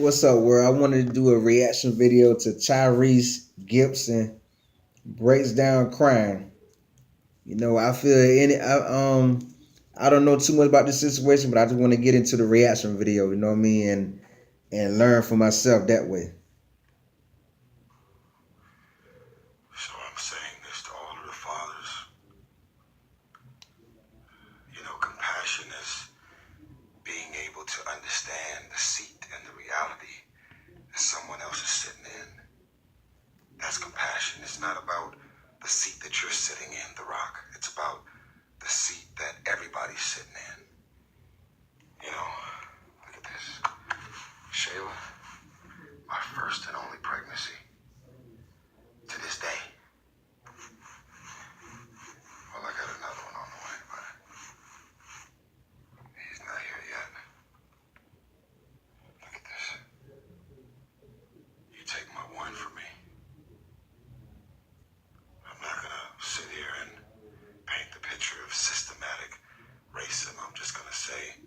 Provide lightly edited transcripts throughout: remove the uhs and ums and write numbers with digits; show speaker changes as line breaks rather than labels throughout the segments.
What's up, world? I wanted to do a reaction video to Tyrese Gibson breaks down crime. I feel I don't know too much about this situation, but I just want to get into the reaction video. You know what I mean, and learn for myself that way.
So I'm saying this to all of the fathers. Compassion is being able to understand the seat and the reality that someone else is sitting in. That's compassion. It's not about the seat that you're sitting in, the rock. It's about the seat that everybody's sitting in. Look at this. Shayla, my first and only pregnancy. To this day. Well, I got another one on the way, but he's not here yet. Look at this. You take my one from me. I'm not gonna sit here and paint the picture of systematic racism. I'm just gonna say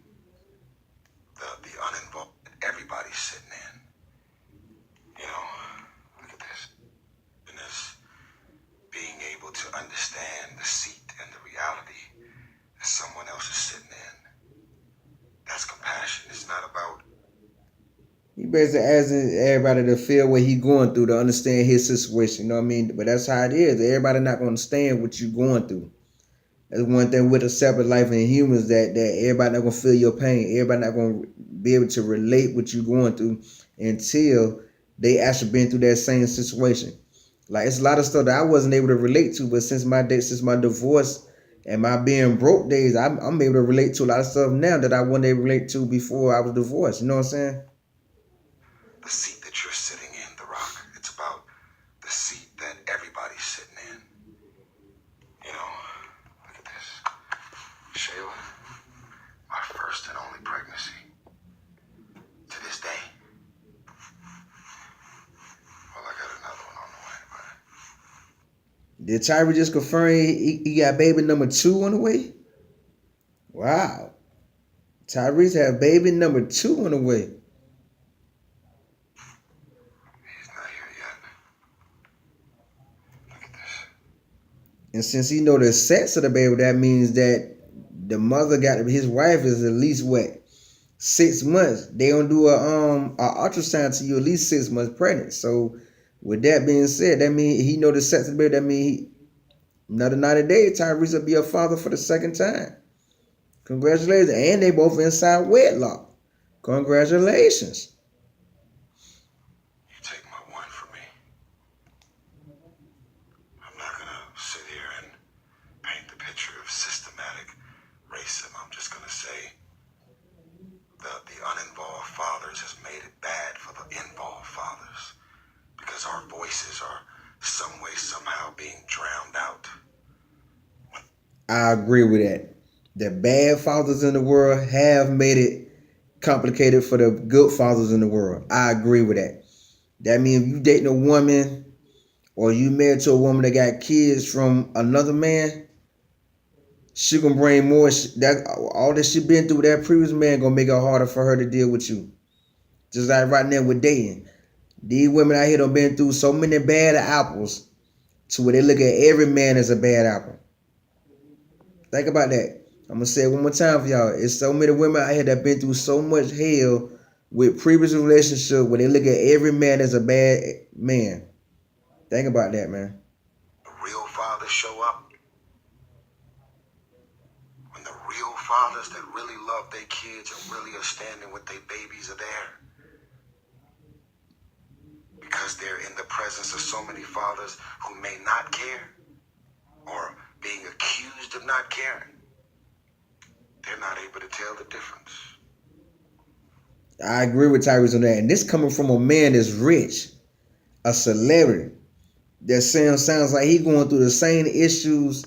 the uninvolved everybody's sitting in. Look at this. And this being able to understand the seat and the reality that someone else is sitting in. That's compassion. It's not about.
He basically asking everybody to feel what he going through, to understand his situation. You know what I mean? But that's how it is. Everybody not gonna understand what you going through. That's one thing with a separate life and humans, that everybody not gonna feel your pain. Everybody not gonna be able to relate what you going through until they actually been through that same situation. Like, it's a lot of stuff that I wasn't able to relate to, but since my divorce and my being broke days, I'm able to relate to a lot of stuff now that I wasn't able to relate to before I was divorced. You know what I'm saying?
The seat that you're sitting in, the rock. It's about the seat that everybody's sitting in. Look at this. Shayla, my first and only pregnancy. To this day. Well, I got another one on the way, but.
Did Tyrese just confirm he got baby number 2 on the way? Wow. Tyrese had baby number 2 on the way.
He's not here yet. Look at this.
And since he know the sex of the baby, that means that the mother his wife is at least what, 6 months. They don't do a ultrasound till you at least 6 months pregnant. So with that being said, that means he know the sex of the baby. That means another 90 days, Tyrese will be a father for the second time. Congratulations. And they both inside wedlock. Congratulations.
You take my one from me. I'm not gonna sit here and paint the picture of systematic racism. I'm just gonna say the uninvolved fathers has made it bad for the involved fathers, because our voices are some way, somehow being drowned out.
I agree with that. The bad fathers in the world have made it complicated for the good fathers in the world. I agree with that. That means if you dating a woman or you married to a woman that got kids from another man, she gonna bring more. All that she been through with that previous man gonna make it harder for her to deal with you. Just like right now with dating. These women out here done been through so many bad apples to where they look at every man as a bad apple. Think about that. I'm gonna say it one more time for y'all. It's so many women out here that been through so much hell with previous relationships where they look at every man as a bad man. Think about that, man.
The real fathers show up. When the real fathers that really love their kids and really are standing with their babies are there. Because they're in the presence of so many fathers who may not care or being accused of not caring. They're not able to tell the difference.
I agree with Tyrese on that. And this coming from a man that's rich, a celebrity, that sounds like he going through the same issues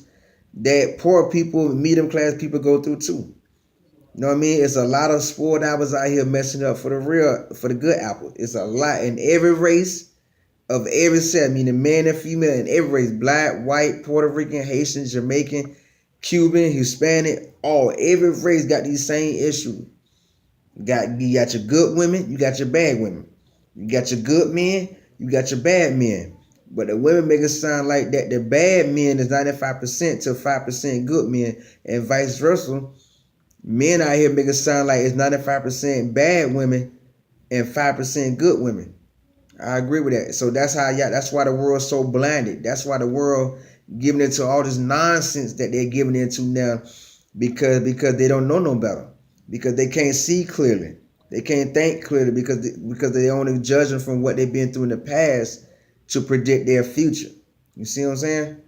that poor people, medium class people go through too. You know what I mean? It's a lot of spoiled apples out here messing up for the good apple. It's a lot in every race of every set, meaning man and female in every race, black, white, Puerto Rican, Haitian, Jamaican, Cuban, Hispanic, every race got these same issues. You got your good women, you got your bad women. You got your good men, you got your bad men. But the women make it sound like that the bad men is 95% to 5% good men, and vice versa. Men out here make it sound like it's 95% bad women and 5% good women. I agree with that. So that's why the world's so blinded. That's why the world giving into all this nonsense that they're giving into now, because they don't know no better. Because they can't see clearly. They can't think clearly because they only judging from what they've been through in the past to predict their future. You see what I'm saying?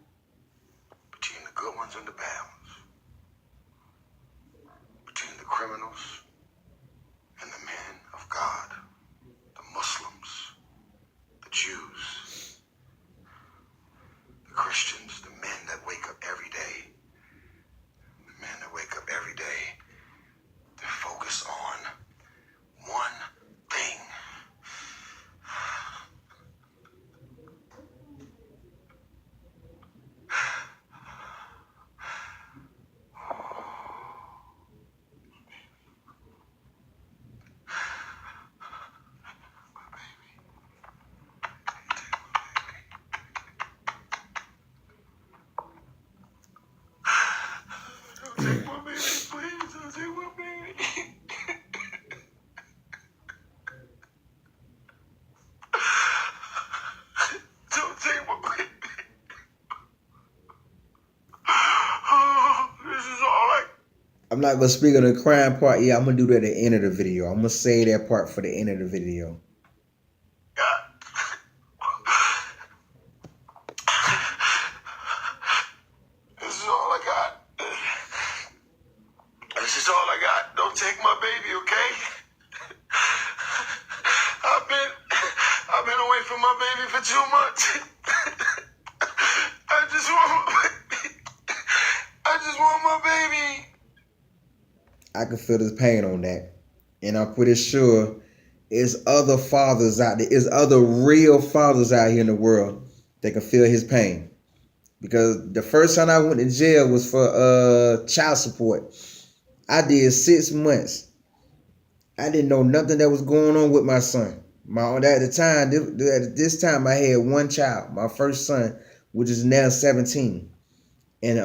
Between the good ones and the bad ones. Between the criminals and the men of God. The Muslims. The Jews. The Christians. The men that wake up every day. The men that wake up every day. They focus on one thing. Don't take my baby, please. Don't take my baby. Don't take my baby. Oh, this is all I
I'm not gonna speak on the crime part. Yeah, I'm gonna do that at the end of the video. I'm gonna say that part for the end of the video.
got. This is all I got. This is all I got. Don't take my baby, okay? I've been away from my baby for 2 months. I just want my baby.
I can feel this pain on that. And I'm pretty sure there's other fathers out there, there's other real fathers out here in the world that can feel his pain. Because the first time I went to jail was for child support. I did 6 months. I didn't know nothing that was going on with my son. At this time I had one child, my first son, which is now 17. And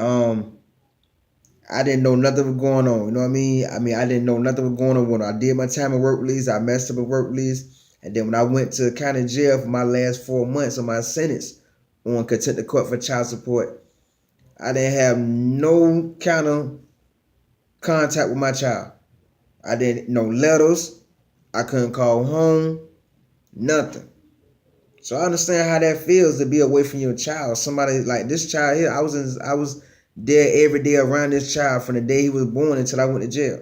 I didn't know nothing was going on. You know what I mean? I didn't know nothing was going on when I did my time of work release. I messed up a work release. And then when I went to county jail for my last 4 months of my sentence on contempt of court for child support, I didn't have no kind of contact with my child. I didn't know letters. I couldn't call home. Nothing. So I understand how that feels to be away from your child. Somebody like this child here, I was there every day around this child from the day he was born until I went to jail.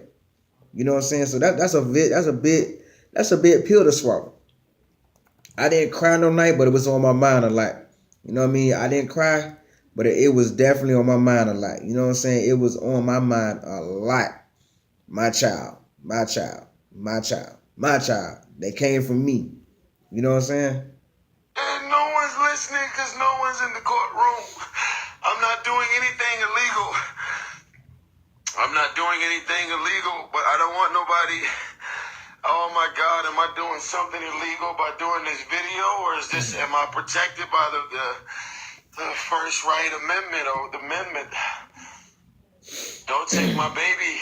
You know what I'm saying? So that's a big pill to swallow. I didn't cry no night, but it was on my mind a lot. You know what I mean? I didn't cry, but it was definitely on my mind a lot. You know what I'm saying? It was on my mind a lot. My child, my child, my child, my child. They came from me. You know what I'm saying?
And no one's listening because no one's in the courtroom. I'm not doing anything illegal. I'm not doing anything illegal, but I don't want nobody. Oh my God, am I doing something illegal by doing this video, or am I protected by the First Right Amendment or the amendment? Don't take my baby.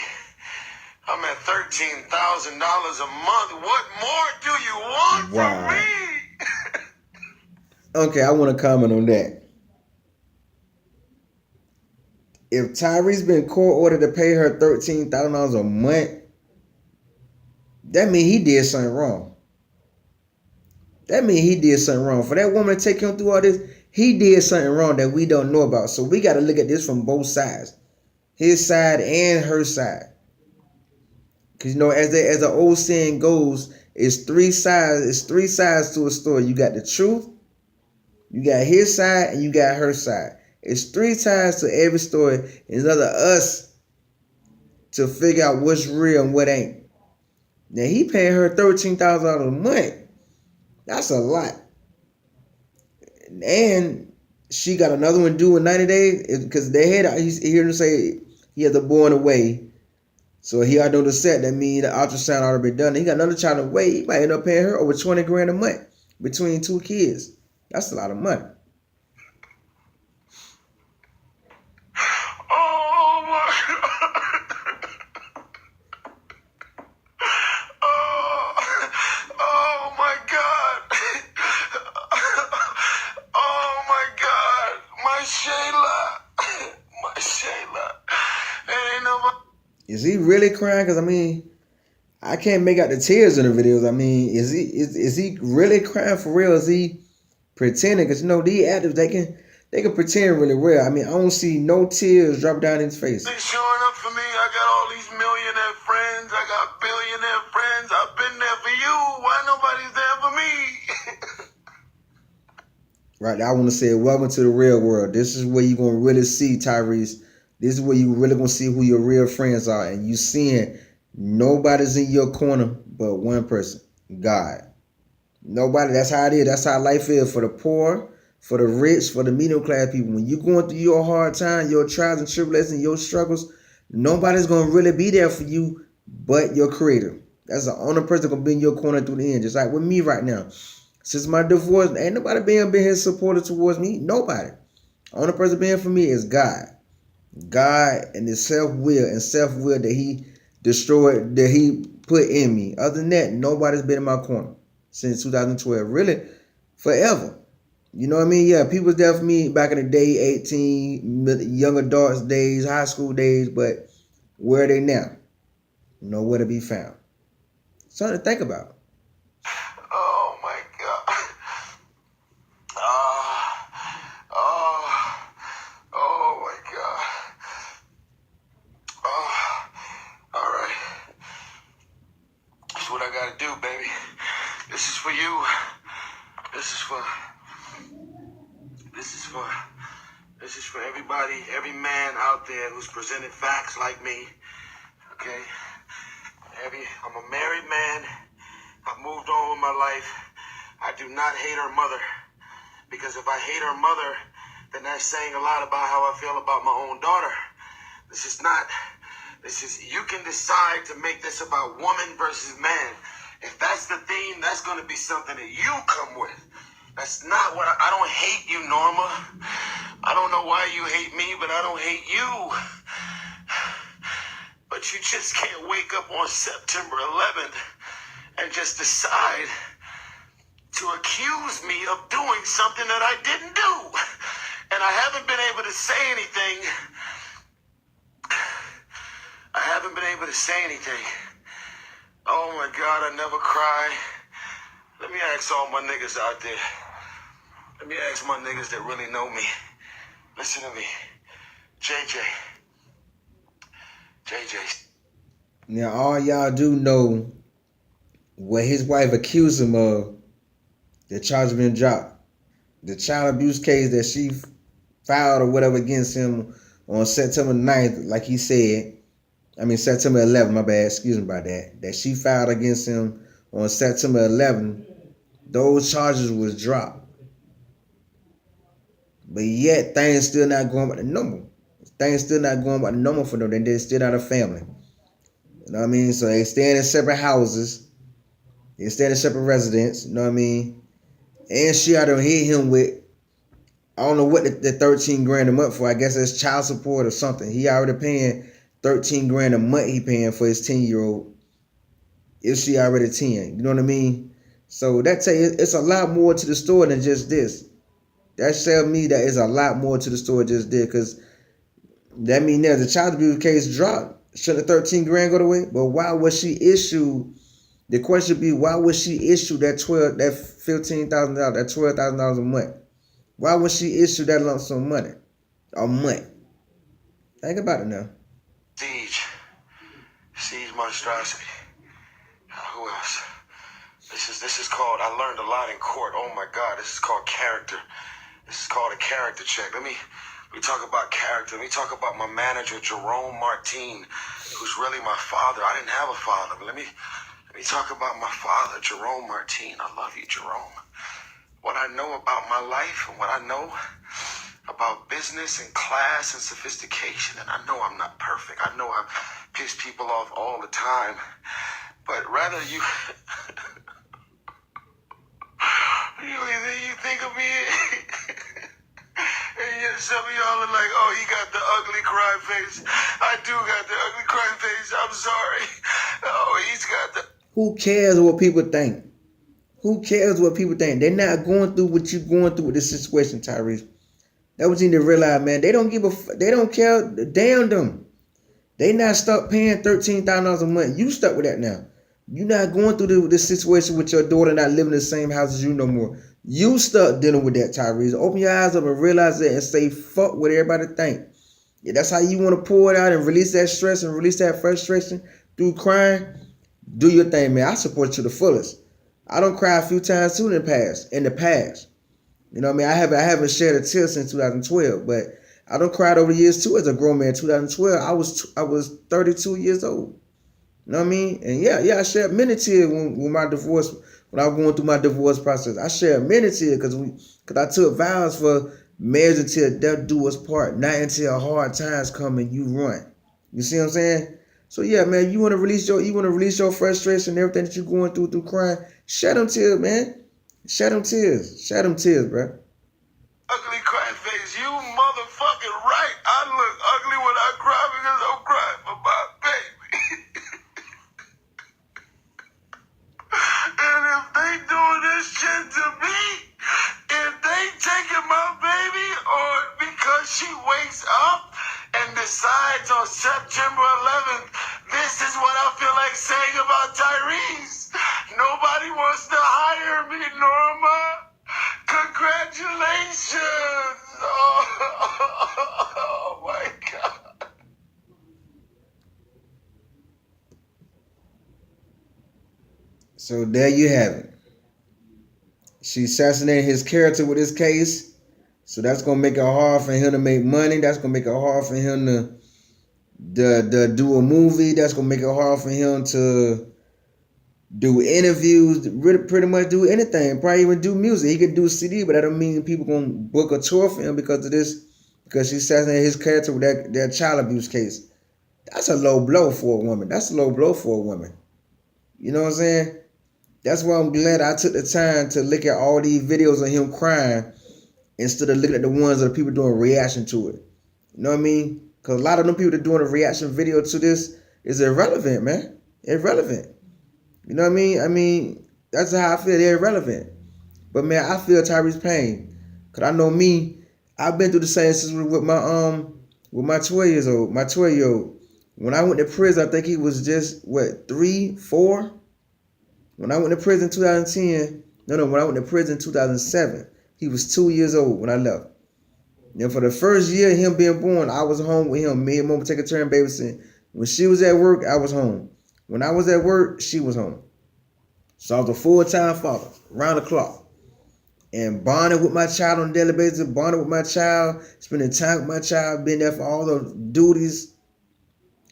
I'm at $13,000 a month. What more do you want from me?
Okay, I want to comment on that. If Tyrese been court ordered to pay her $13,000 a month, that means he did something wrong. That means he did something wrong. For that woman to take him through all this, he did something wrong that we don't know about. So we got to look at this from both sides, his side and her side. Because as the old saying goes, it's three sides. It's 3 sides to a story. You got the truth, you got his side, and you got her side. It's 3 sides to every story. It's up to us to figure out what's real and what ain't. Now he paying her $13,000 a month. That's a lot. And she got another one due in 90 days because they had he heard him say he had the boy in the way. So he already know the set. That means the ultrasound already been done. He got another child to wait. He might end up paying her over 20 grand a month between two kids. That's a lot of money.
Oh my God. Oh my God. Oh my God. My Shayla. My Shayla. It ain't nobody.
Is he really crying? Cause I mean, I can't make out the tears in the videos. I mean, is he really crying for real? Is he pretending? Cause you know these actors they can pretend really well. I mean, I don't see no tears drop down his face.
They showing up for me. I got all these millionaire friends. I got billionaire friends. I've been there for you. Why nobody's there for me?
Right, I want to say welcome to the real world. This is where you're gonna really see Tyrese. This is where you really gonna see who your real friends are, and you seeing nobody's in your corner but one person, God. Nobody. That's how it is. That's how life is for the poor, for the rich, for the medium class people. When you're going through your hard time, your trials and tribulations, your struggles, nobody's gonna really be there for you but your Creator. That's the only person gonna be in your corner through the end. Just like with me right now. Since my divorce, ain't nobody been here supportive towards me. Nobody. Only person being for me is God. God and His self will that He destroyed, that He put in me. Other than that, nobody's been in my corner since 2012. Really, forever. You know what I mean? Yeah, people was there for me back in the day, 18, young adults days, high school days, but where are they now? Nowhere to be found. Something to think about.
Oh my God. Oh, oh my God. Oh, all right. That's what I gotta do, baby. This is for you. This is for. This is for. This is for everybody, every man out there who's presented facts like me. Okay? I'm a married man. I've moved on with my life. I do not hate her mother. Because if I hate her mother, then that's saying a lot about how I feel about my own daughter. You can decide to make this about woman versus man. If that's the theme, that's going to be something that you come with. That's not what I don't hate you, Norma. I don't know why you hate me, but I don't hate you. But you just can't wake up on September 11th and just decide to accuse me of doing something that I didn't do. And I haven't been able to say anything. Oh my God, I never cry. Let me ask all my niggas out there. Let me ask my niggas that really know me. Listen to me. JJ.
Now, all y'all do know what his wife accused him of, the charge has been dropped. The child abuse case that she filed or whatever against him on September 9th, like he said, September 11th, my bad, excuse me about that she filed against him on September 11th, those charges was dropped. But yet, things still not going by the normal. Things still not going by the normal for them. They're still not a family. You know what I mean? So they staying in separate houses. They staying in separate residence. You know what I mean? And she had to hit him with, I don't know what the 13 grand a month for. I guess that's child support or something. He already paying 13 grand a month he paying for his 10-year-old. If she already 10. You know what I mean? So that tell you it's a lot more to the story than just this. That tells me that it's a lot more to the story than just this, because that means there's a child abuse case dropped. Shouldn't the 13 grand go away? But why was she issued? The question would be, why would she issue that $15,000, that $12,000 a month? Why would she issue that lump sum money a month? Think about it now.
Siege monstrosity. Who else? This is called, I learned a lot in court. Oh my God, this is called character. This is called a character check. Let me talk about character. Let me talk about my manager, Jerome Martin, who's really my father. I didn't have a father, but let me talk about my father, Jerome Martin. I love you, Jerome. What I know about my life and what I know about business and class and sophistication, and I know I'm not perfect. I know I've piss people off all the time, but rather you you think of me and yet some of y'all are like, oh, he got the ugly cry face. I do got the ugly cry face. I'm sorry. Oh, he's got the...
Who cares what people think? Who cares what people think? They're not going through what you're going through with this situation, Tyrese. That was you need to realize, man. They don't give a. They don't care. Damn them. They not stuck paying $13,000 a month. You stuck with that now. You not going through this situation with your daughter not living in the same house as you no more. You stuck dealing with that, Tyrese. Open your eyes up and realize that and say fuck what everybody think. Yeah, that's how you want to pour it out and release that stress and release that frustration through crying. Do your thing, man. I support you to the fullest. I don't cry a few times too in the past. You know what I mean? I haven't shed a tear since 2012, but I don't cried over the years too as a grown man. In 2012, I was 32 years old. You know what I mean? And yeah, I shed many tears when my divorce, when I was going through my divorce process. I shed many tears because I took vows for marriage until death do us part, not until hard times come and you run. You see what I'm saying? So yeah, man, you want to release your frustration and everything that you're going through crying. Shed them tears, man. Shed them tears, bro.
Ugly cry face. You motherfucking right. I look ugly when I cry because I'm crying for my baby. And if they doing this shit to me, if they taking my baby, or because she wakes up and decides on September 11th, this is what I feel like saying about Tyrese. Nobody wants to hire me, Norma. Congratulations. Oh my God.
So there you have it. She assassinated his character with this case. So that's gonna make it hard for him to make money. That's gonna make it hard for him to do a movie. That's gonna make it hard for him to do interviews, really pretty much do anything. Probably even do music. He could do CD, but that don't mean people gonna book a tour for him because of this. Because she assassinated his character with that child abuse case. That's a low blow for a woman. That's a low blow for a woman. You know what I'm saying? That's why I'm glad I took the time to look at all these videos of him crying instead of looking at the ones of the people doing a reaction to it. You know what I mean? Because a lot of them people that doing a reaction video to this is irrelevant, man. Irrelevant. You know what I mean? I mean, that's how I feel. They're irrelevant. But man, I feel Tyrese pain. Cause I know me, I've been through the same situation with my 12-year-old. When I went to prison, I think he was just 3, 4? When I went to prison in 2010, when I went to prison in 2007, he was 2 years old when I left. And for the first year of him being born, I was home with him. Me and Mom would take a turn babysitting. When she was at work, I was home. When I was at work, she was home. So I was a full-time father, round the clock. And bonding with my child on a daily basis, bonding with my child, spending time with my child, being there for all the duties.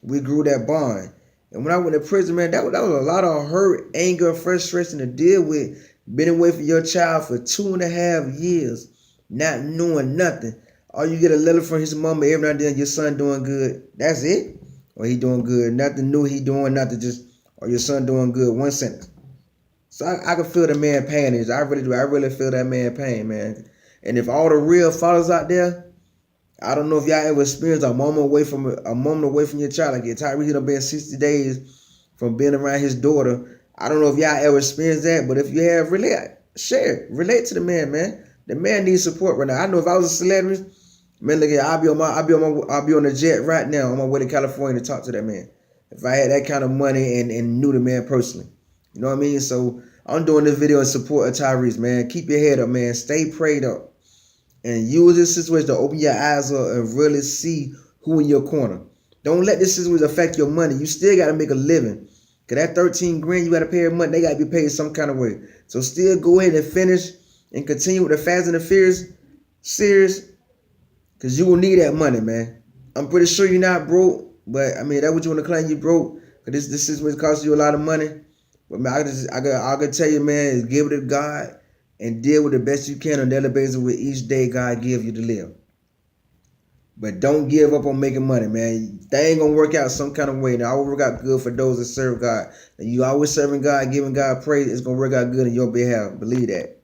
We grew that bond. And when I went to prison, man, that was a lot of hurt, anger, frustration to deal with. Been away from your child for 2.5 years, not knowing nothing. All you get a letter from his mama every now and then, your son doing good. That's it. Or he doing good. Nothing new he doing, nothing just, or your son doing good. One sentence. So I can feel the man pain. I really do. I really feel that man pain, man. And if all the real fathers out there, I don't know if y'all ever experienced a moment away from your child. Like Tyrese done been 60 days from being around his daughter. I don't know if y'all ever experienced that, but if you have, relate to the man, man. The man needs support right now. I know if I was a celebrity, man, look at I'll be on the jet right now on my way to California to talk to that man. If I had that kind of money and knew the man personally. You know what I mean? So I'm doing this video in support of Tyrese, man. Keep your head up, man. Stay prayed up. And use this situation to open your eyes up and really see who in your corner. Don't let this situation affect your money. You still got to make a living. Because that 13 grand you got to pay every month, they got to be paid some kind of way. So still go ahead and finish and continue with the Fast and the Furious series. Because you will need that money, man. I'm pretty sure you're not broke. But, I mean, that's what you want to claim you broke. Because this is what costs you a lot of money. But, man, I can tell you, man, is give it to God. And deal with the best you can on a daily basis with each day God gives you to live. But don't give up on making money, man. They ain't gonna work out some kind of way. Now, I will work out good for those that serve God. And you always serving God, giving God praise. It's gonna work out good in your behalf. Believe that.